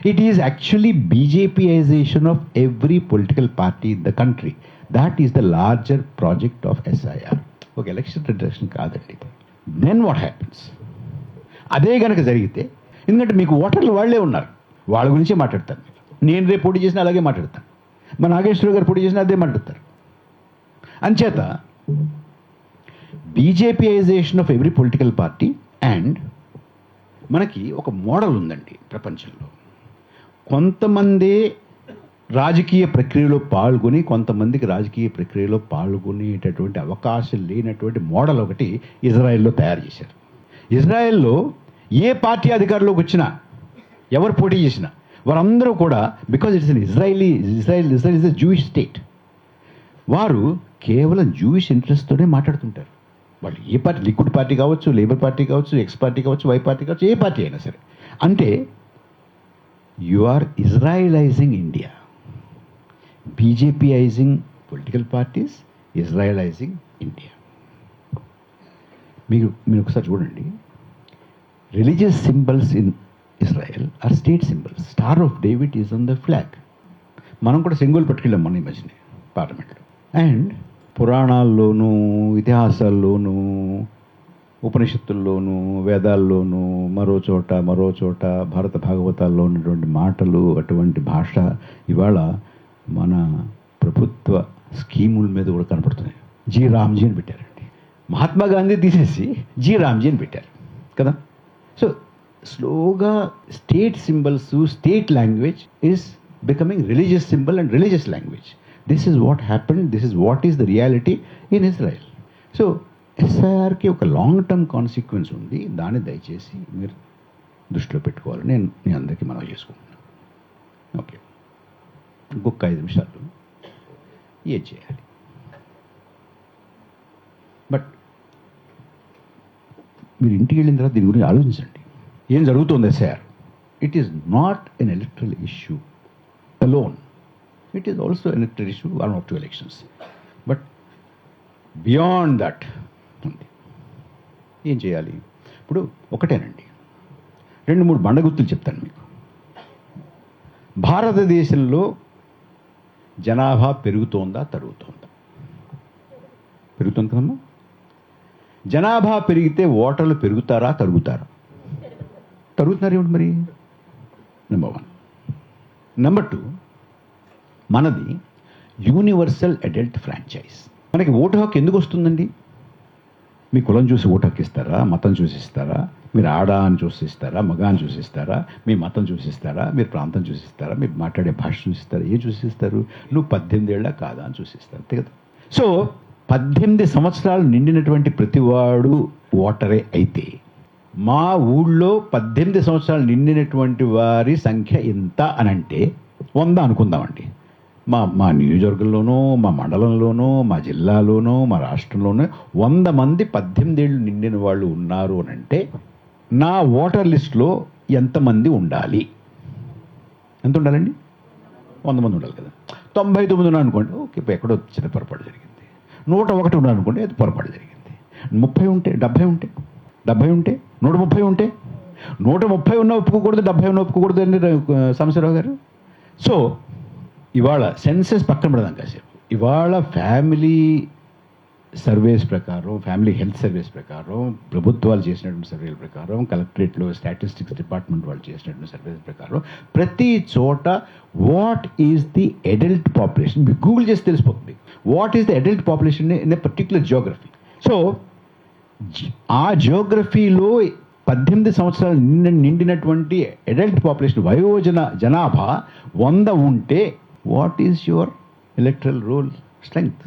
It is actually BJPization of every political party in the country. That is the larger project of SIR. Okay, election reduction కాదండి. Then what happens? అదే కనుక జరిగితే, ఎందుకంటే మీకు ఓటర్లు వాళ్ళే ఉన్నారు, వాళ్ళ గురించే మాట్లాడతాను. నేను రేపు పోటీ చేసినా అలాగే మాట్లాడతాను, మా నాగేశ్వరరావు గారు పోటీ చేసినా అదే మాట్లాడతారు. అంచేత BJPization of every political party. And మనకి ఒక మోడల్ ఉందండి ప్రపంచంలో. కొంతమంది రాజకీయ ప్రక్రియలో పాల్గొని కొంతమందికి రాజకీయ ప్రక్రియలో పాల్గొనేటటువంటి అవకాశం లేనటువంటి మోడల్ ఒకటి ఇజ్రాయెల్లో తయారు చేశారు. ఇజ్రాయెల్లో ఏ పార్టీ అధికారంలోకి వచ్చినా, ఎవరు పోటీ చేసినా, వారందరూ కూడా, because it's an Israel is a Jewish state, వారు కేవలం జూయిష్ ఇంట్రెస్ట్తోనే మాట్లాడుతుంటారు. వాళ్ళు ఏ పార్టీ, లిక్విడ్ పార్టీ కావచ్చు, లేబర్ పార్టీ కావచ్చు, ఎక్స్ పార్టీ కావచ్చు, వై పార్టీ కావచ్చు, ఏ పార్టీ అయినా సరే. అంటే you are Israelizing India. BJPizing political parties, Israelizing India. మీరు ఒకసారి చూడండి, religious symbols in Israel are state symbols. Star of David is on the flag. మనం కూడా సింబల్ పట్టుకెళ్ళాం మన ఈ మధ్యనే పార్లమెంట్లో. అండ్ పురాణాల్లోనూ, ఇతిహాసాల్లోనూ, ఉపనిషత్తుల్లోనూ, వేదాల్లోనూ, మరో చోట భారత భాగవతాల్లో ఉన్నటువంటి మాటలు, అటువంటి భాష ఇవాళ మన ప్రభుత్వ స్కీముల మీద కూడా కనపడుతున్నాయి. జీ రామ్జీ అని పెట్టారండి. మహాత్మా గాంధీ తీసేసి జీ రామ్జీ అని పెట్టారు కదా. సో స్లోగా state symbols, state language is becoming religious symbol and religious language. This is what happened, this is what is the reality in Israel. So ఎస్ఐఆర్కి ఒక లాంగ్ టర్మ్ కాన్సిక్వెన్స్ ఉంది. దాన్ని దయచేసి మీరు దృష్టిలో పెట్టుకోవాలి. నేను అందరికీ మనవి చేసుకుంటున్నాను. ఓకే, ఇంకొక 5 నిమిషాలు ఏం చేయాలి? బట్ మీరు ఇంటికి వెళ్ళిన తర్వాత దీని గురించి ఆలోచించండి. ఏం జరుగుతుంది SIR? It is not an electoral issue alone. It is also an electoral issue, one or two elections. But beyond that, ఏం చేయాలి? ఇప్పుడు ఒకటేనండి, 2-3 బండగుర్తులు చెప్తాను మీకు. భారతదేశంలో జనాభా పెరుగుతోందా, తరుగుతోందా? పెరుగుతుంది కదమ్మా. జనాభా పెరిగితే ఓటర్లు పెరుగుతారా, తరుగుతారా? తరుగుతున్నారు ఏమిటి మరి? నెంబర్ 1. నెంబర్ 2, మనది యూనివర్సల్ అడల్ట్ ఫ్రాంచైజ్. మనకి ఓటు హక్కు ఎందుకు వస్తుందండి? మీ కులం చూసి ఓటు హక్కు ఇస్తారా? మతం చూసిస్తారా? మీరు ఆడ అని చూసిస్తారా? మగ అని చూసిస్తారా? మీ మతం చూసిస్తారా? మీరు ప్రాంతం చూసిస్తారా? మీరు మాట్లాడే భాష చూసిస్తారా? ఏ చూసిస్తారు? నువ్వు 18 ఏళ్ళ కాదా అని చూసిస్తారు, అంతే కదా. సో 18 సంవత్సరాలు నిండినటువంటి ప్రతివాడు ఓటరే అయితే, మా ఊళ్ళో 18 సంవత్సరాలు నిండినటువంటి వారి సంఖ్య ఎంత అని అంటే 100 అనుకుందామండి. మా నియోజకవర్గంలోనూ, మా మండలంలోనూ, మా జిల్లాలోనూ, మా రాష్ట్రంలోనూ 100 మంది 18 ఏళ్ళు నిండిన వాళ్ళు ఉన్నారు అని అంటే, నా ఓటర్ లిస్టులో ఎంతమంది ఉండాలి? ఎంత ఉండాలండి? 100 మంది ఉండాలి కదా. 99 ఉన్నారు అనుకోండి, ఓకే, ఇప్పుడు ఎక్కడో చిన్న పొరపాటు జరిగింది. 101 ఉన్నారు అనుకోండి, అది పొరపాటు జరిగింది. 30 ఉంటే, 70 ఉంటే, 70 ఉంటే, 130 ఉంటే, 130 ఉన్న ఒప్పుకోకూడదు, 70 ఉన్న ఒప్పుకోకూడదు అండి సాంబశివరావు గారు. సో ఇవాళ సెన్సెస్ పక్కన పెడదాం కాసేపు. ఇవాళ ఫ్యామిలీ సర్వేస్ ప్రకారం, ఫ్యామిలీ హెల్త్ సర్వేస్ ప్రకారం, ప్రభుత్వాలు చేసినటువంటి సర్వేల ప్రకారం, కలెక్టరేట్లో స్టాటిస్టిక్స్ డిపార్ట్మెంట్ వాళ్ళు చేసినటువంటి సర్వేస్ ప్రకారం, ప్రతి చోట what is the adult population, మీకు గూగుల్ చేసి తెలిసిపోతుంది what is the adult population in a particular Geography. So ఆ జియోగ్రఫీలో 18 సంవత్సరాలు నిండినటువంటి అడల్ట్ పాపులేషన్, వయోజన జనాభా 100 ఉంటే what is your electoral roll strength?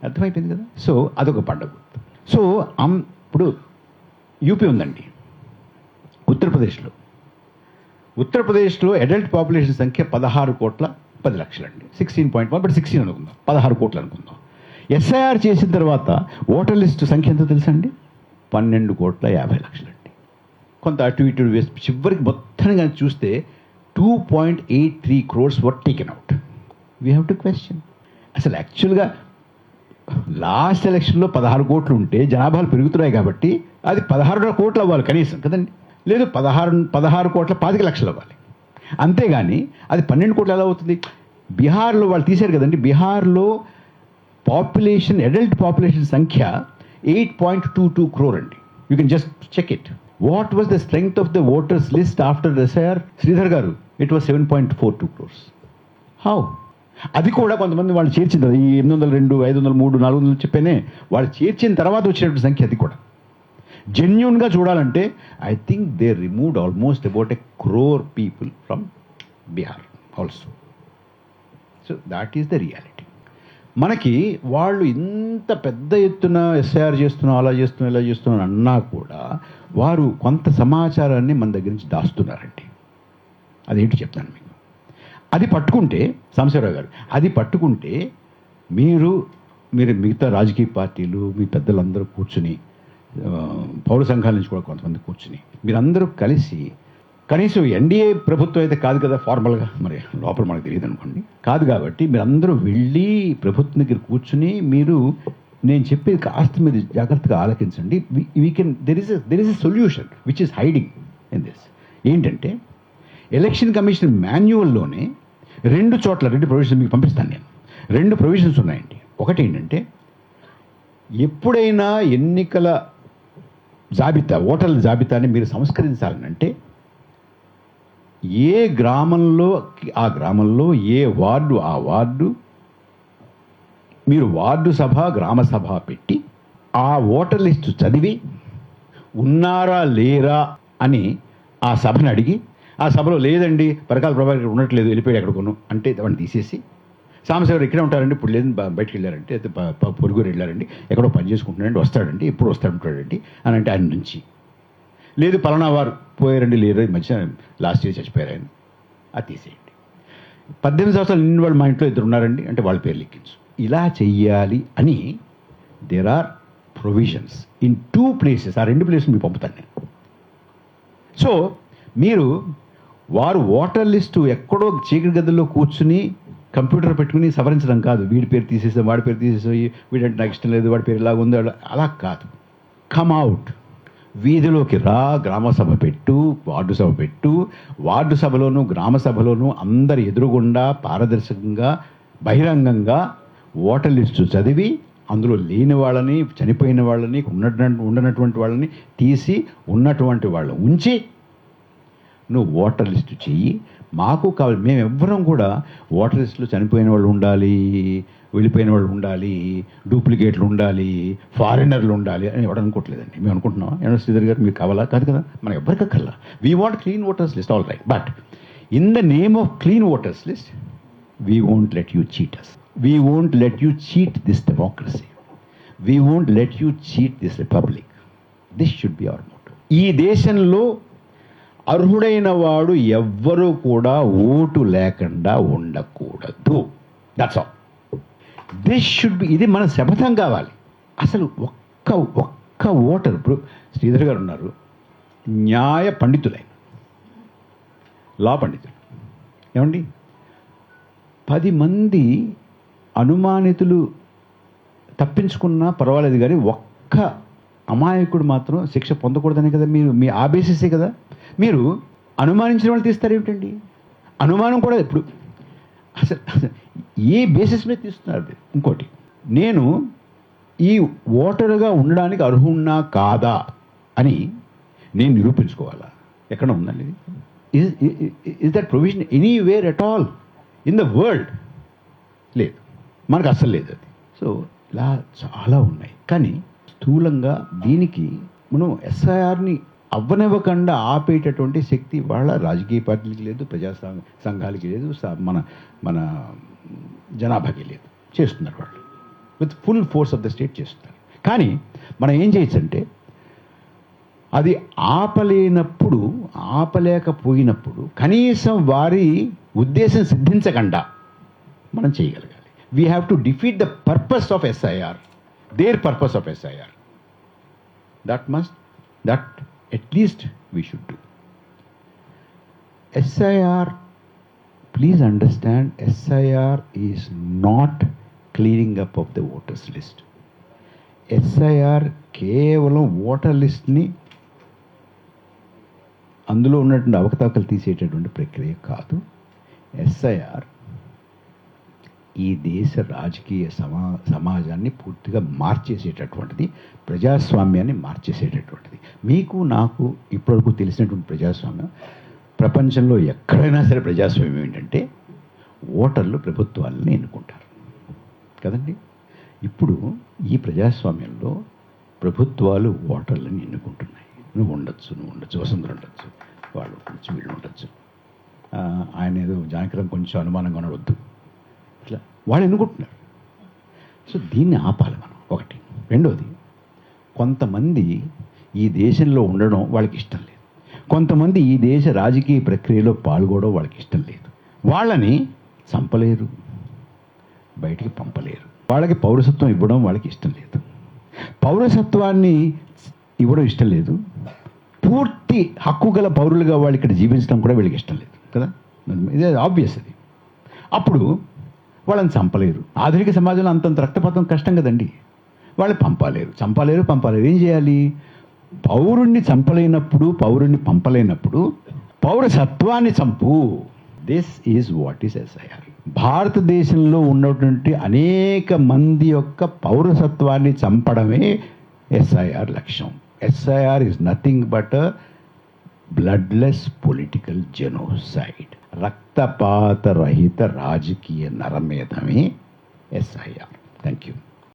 అర్థమైపోయింది కదా. సో అదొక పండుగ. సో ఇప్పుడు యూపీ ఉందండి, ఉత్తరప్రదేశ్లో అడల్ట్ పాపులేషన్ సంఖ్య 16,10,00,000 అండి. 16.1, బట్ 16 అనుకుందాం, 16 కోట్లు అనుకుందాం. ఎస్ఐఆర్ చేసిన తర్వాత ఓటర్ లిస్టు సంఖ్య ఎంతో తెలుసా అండి? 12,50,00,000 అండి. కొంత అటు ఇటు వేసి చివరికి మొత్తంగా చూస్తే 2.83 crores were taken out. We have to question. అసలు యాక్చువల్గా లాస్ట్ ఎలక్షన్లో 16 కోట్లు ఉంటే జనాభాలు పెరుగుతున్నాయి కాబట్టి అది 16.5 కోట్లు అవ్వాలి కనీసం కదండి. లేదు 16,25,00,000 అవ్వాలి. అంతేగాని అది 12 కోట్లు ఎలా అవుతుంది? బీహార్లో వాళ్ళు తీశారు కదండి, బీహార్లో పాపులేషన్, అడల్ట్ పాపులేషన్ సంఖ్య 8.22 crore అండి. You can just check it. What was the strength of the voters list after SIR? Sridhar గారు, ఇట్ వాజ్ 7.42 crores. హౌ? అది కూడా కొంతమంది వాళ్ళు చేర్చిన ఈ 802, 503, 400 చెప్పేనే వాళ్ళు చేర్చిన తర్వాత వచ్చినటువంటి సంఖ్య. అది కూడా జెన్యూన్గా చూడాలంటే I think they removed almost about 1 crore people from Bihar also. So that is the reality. మనకి వాళ్ళు ఇంత పెద్ద ఎత్తున ఎస్ఐఆర్ చేస్తున్నాం, అలా చేస్తున్నాం, ఇలా చేస్తున్నాం అన్నా కూడా వారు కొంత సమాచారాన్ని మన దగ్గర నుంచి దాస్తున్నారండి. అదేంటి చెప్తాను మీకు. అది పట్టుకుంటే సాంబశివరావు గారు, అది పట్టుకుంటే మీరు మిగతా రాజకీయ పార్టీలు, మీ పెద్దలందరూ కూర్చుని, పౌర సంఘాల నుంచి కూడా కొంతమంది కూర్చుని, మీరందరూ కలిసి, కనీసం ఎన్డీఏ ప్రభుత్వం అయితే కాదు కదా ఫార్మల్గా, మరి లోపల మనకు తెలియదు అనుకోండి, కాదు కాబట్టి మీరందరూ వెళ్ళి ప్రభుత్వం దగ్గర కూర్చుని, మీరు నేను చెప్పేది కాస్త మీరు జాగ్రత్తగా ఆలోచించండి. We can there is a solution which is hiding in this. ఏంటంటే ఎలక్షన్ కమిషన్ మాన్యువల్లోనే 2 చోట్ల 2 ప్రొవిజన్స్ మీకు పంపిస్తాను నేను. 2 ప్రొవిజన్స్ ఉన్నాయండి. ఒకటి ఏంటంటే, ఎప్పుడైనా ఎన్నికల జాబితా, ఓటర్ల జాబితాని మీరు సంస్కరించాలనంటే ఏ గ్రామంలో ఆ గ్రామంలో, ఏ వార్డు ఆ వార్డు, మీరు వార్డు సభ, గ్రామ సభ పెట్టి ఆ ఓటర్ లిస్టు చదివి ఉన్నారా లేరా అని ఆ సభను అడిగి, ఆ సభలో లేదండి పరకాల ప్రభాకర్ ఉండట్లేదు, వెళ్ళిపోయాడు ఎక్కడికోను అంటే వాడిని తీసేసి, సాంబశివరావు ఇక్కడే ఉంటారండి, ఇప్పుడు లేదు బయటకు వెళ్ళారంటే, అయితే పొరుగురు వెళ్ళారండి, ఎక్కడో పని చేసుకుంటున్నారండి, వస్తాడండి, ఎప్పుడు వస్తాడంటాడండి అని అంటే ఆయన నుంచి, లేదు పలానా వారు పోయారండి, లేరు ఈ మధ్య లాస్ట్ ఇయర్ చచ్చిపోయారు ఆయన, అది తీసేయండి. 18 సంవత్సరాలు నిన్న వాళ్ళు మా ఇంట్లో 2 ఉన్నారండి అంటే వాళ్ళ పేరు లెక్కించు. ఇలా చెయ్యాలి అని there are provisions in 2 places. ఆ 2 places మీకు పంపుతాను నేను. సో మీరు వారు ఓటర్ లిస్టు ఎక్కడో చీకటి గదుల్లో కూర్చుని కంప్యూటర్ పెట్టుకుని సవరించడం కాదు. వీడి పేరు తీసేసాం, వాడి పేరు తీసేసాయి, వీడంటే నాకు ఇష్టం లేదు, వాడి పేరు ఇలాగ ఉంది, అలా కాదు. కమ్ అవుట్, వీధిలోకి రా, గ్రామ సభ పెట్టు, వార్డు సభ పెట్టు. వార్డు సభలోను గ్రామ సభలోను అందరి ఎదురుగుండా పారదర్శకంగా బహిరంగంగా ఓటర్ లిస్టు చదివి అందులో లేని వాళ్ళని, చనిపోయిన వాళ్ళని, ఉండనటువంటి వాళ్ళని తీసి ఉన్నటువంటి వాళ్ళని ఉంచి నువ్వు ఓటర్ లిస్టు చెయ్యి. మాకు కావాలి, మేము ఎవ్వరం కూడా ఓటర్ లిస్టులో చనిపోయిన వాళ్ళు ఉండాలి, వెళ్ళిపోయిన వాళ్ళు ఉండాలి, డూప్లికేట్లు ఉండాలి, ఫారినర్లు ఉండాలి అని ఎవరు అనుకోవట్లేదండి. మేము అనుకుంటున్నాం ఏమన్నా శ్రీధర్ గారు మీరు కావాలా? కాదు కదా, మనం ఎవరికి కల్లా. We want clean voters list, all right, but in the name of clean voters list we won't let you cheat us. We won't let you cheat this democracy. We won't let you cheat this republic. This should be our motto. ఈ దేశంలో అర్హుడైన వాడు ఎవ్వరూ కూడా ఓటు లేకుండా ఉండకూడదు. That's all. This should be, ఇది మన శపథం కావాలి. అసలు ఒక్క ఓటర్, ఇప్పుడు శ్రీధర్ గారు ఉన్నారు, న్యాయ పండితులైన, లా పండితులు, ఏమండి 10 మంది అనుమానితులు తప్పించుకున్నా పర్వాలేదు కానీ ఒక్క అమాయకుడు మాత్రం శిక్ష పొందకూడదనే కదా మీరు, మీ ఆ బేసిసే కదా మీరు అనుమానించిన వాళ్ళు తీస్తారు ఏమిటండి? అనుమానం కూడా ఇప్పుడు అసలు ఏ బేసిస్ మీద తీస్తున్నారు? ఇంకోటి, నేను ఈ ఓటరుగా ఉండడానికి అర్హున్నా కాదా అని నేను నిరూపించుకోవాలా? ఎక్కడ ఉందండి ఇది? Is that provision anywhere at all in the world? లేదు, మనకు అస్సలు లేదు అది. సో ఇలా చాలా ఉన్నాయి. కానీ స్థూలంగా దీనికి మనం ఎస్ఐఆర్ని అవ్వనివ్వకుండా ఆపేటటువంటి శక్తి వాళ్ళ రాజకీయ పార్టీలకి లేదు, ప్రజా సంఘాలకి లేదు, మన జనాభాకి లేదు. చేస్తున్నారు వాళ్ళు with full force of the state చేస్తున్నారు. కానీ మనం ఏం చేయొచ్చు అంటే, అది ఆపలేకపోయినప్పుడు కనీసం వారి ఉద్దేశం సిద్ధించకుండా మనం చేయగలగాలి. We have to defeat the purpose of SIR, their purpose of SIR. That at least we should do. SIR, please understand, SIR is not cleaning up of the voters list. SIR కేవలం voter లిస్ట్ని అందులో ఉన్నటువంటి అవకతవకలు తీసేటటువంటి ప్రక్రియ కాదు. SIR ఈ దేశ రాజకీయ సమాజాన్ని పూర్తిగా మార్చేసేటటువంటిది, ప్రజాస్వామ్యాన్ని మార్చేసేటటువంటిది. మీకు నాకు ఇప్పటివరకు తెలిసినటువంటి ప్రజాస్వామ్యం, ప్రపంచంలో ఎక్కడైనా సరే ప్రజాస్వామ్యం ఏంటంటే ఓటర్లు ప్రభుత్వాలని ఎన్నుకుంటారు కదండి. ఇప్పుడు ఈ ప్రజాస్వామ్యంలో ప్రభుత్వాలు ఓటర్లను ఎన్నుకుంటున్నాయి. నువ్వు ఉండొచ్చు, వసుంధర ఉండొచ్చు, వాళ్ళు ఉండొచ్చు, వీళ్ళు ఉండొచ్చు. ఆయన ఏదో జానకిరాం కొంచెం అనుమానంగా ఉండవద్దు, ఇట్లా వాళ్ళు ఎన్నుకుంటున్నారు. సో దీన్ని ఆపాలి మనం, ఒకటి. రెండోది, కొంతమంది ఈ దేశంలో ఉండడం వాళ్ళకి ఇష్టం లేదు, కొంతమంది ఈ దేశ రాజకీయ ప్రక్రియలో పాల్గొనడం వాళ్ళకి ఇష్టం లేదు. వాళ్ళని చంపలేరు, బయటికి పంపలేరు. వాళ్ళకి పౌరసత్వం ఇవ్వడం వాళ్ళకి ఇష్టం లేదు, పౌరసత్వాన్ని ఇవ్వడం ఇష్టం లేదు, పూర్తి హక్కు గల పౌరులుగా వాళ్ళు ఇక్కడ జీవించడం కూడా వీళ్ళకి ఇష్టం లేదు కదా. ఇదే ఆబ్వియస్. అది అప్పుడు వాళ్ళని చంపలేరు. ఆధునిక సమాజంలో అంతంత రక్తపాతం కష్టం కదండి. వాళ్ళు చంపలేరు. ఏం చేయాలి? పౌరుణ్ణి చంపలేనప్పుడు, పౌరుణ్ణి పంపలేనప్పుడు పౌరసత్వాన్ని చంపు. This is what is SIR. భారతదేశంలో ఉన్నటువంటి అనేక మంది యొక్క పౌరసత్వాన్ని చంపడమే ఎస్ఐఆర్ లక్ష్యం. SIR is nothing but bloodless political genocide. రక్తపాత రహిత రాజకీయ నరమేధమే ఎస్ఐఆర్. Thank you.